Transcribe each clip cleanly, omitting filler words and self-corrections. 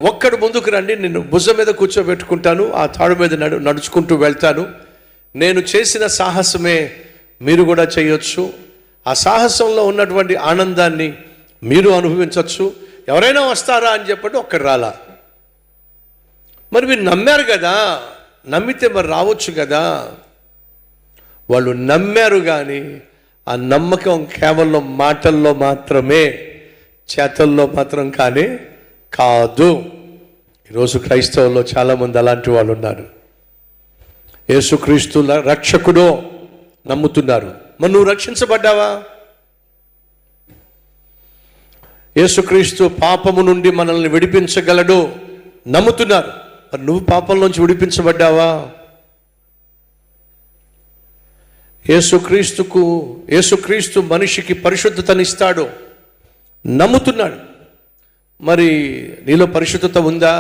ఒక్కడు ముందుకు రండి, నిన్ను భుజం మీద కూర్చోబెట్టుకుంటాను, ఆ తాడు మీద నడుచుకుంటూ వెళ్తాను. నేను చేసిన సాహసమే మీరు కూడా చేయొచ్చు. ఆ సాహసంలో ఉన్నటువంటి ఆనందాన్ని మీరు అనుభవించవచ్చు. ఎవరైనా వస్తారా అని చెప్పండి, ఒక్కడు రాలా. మరి మీరు నమ్మారు కదా, నమ్మితే మరి రావచ్చు కదా. వాళ్ళు నమ్మారు, కానీ ఆ నమ్మకం కేవలం మాటల్లో మాత్రమే, చేతల్లో మాత్రం కానీ కాదు. ఈరోజు క్రైస్తవుల్లో చాలామంది అలాంటి వాళ్ళు ఉన్నారు. యేసుక్రీస్తు రక్షకుడు నమ్ముతున్నారు. మరి నువ్వు రక్షించబడ్డావా? యేసుక్రీస్తు పాపము నుండి మనల్ని విడిపించగలడు నమ్ముతున్నారు. మరి నువ్వు పాపంలోంచి విడిపించబడ్డావా? యేసుక్రీస్తు మనిషికి పరిశుద్ధతనిస్తాడు నమ్ముతున్నాడు. మరి నీలో పరిశుద్ధత ఉందా?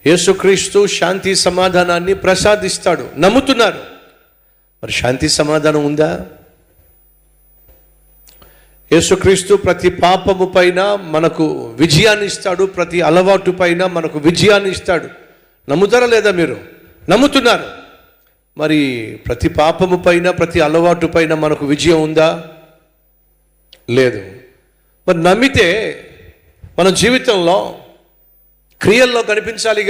యేసుక్రీస్తు శాంతి సమాధానాన్ని ప్రసాదిస్తాడు నమ్ముతున్నారు. మరి శాంతి సమాధానం ఉందా? యేసుక్రీస్తు ప్రతి పాపము పైన మనకు విజయాన్ని ఇస్తాడు, ప్రతి అలవాటు పైన మనకు విజయాన్ని ఇస్తాడు. నమ్ముతారా లేదా? మీరు నమ్ముతున్నారు. మరి ప్రతి పాపము పైన, ప్రతి అలవాటు పైన మనకు విజయం ఉందా? లేదు. మరి నమ్మితే మన జీవితంలో క్రియల్లో కనిపించాలిగా.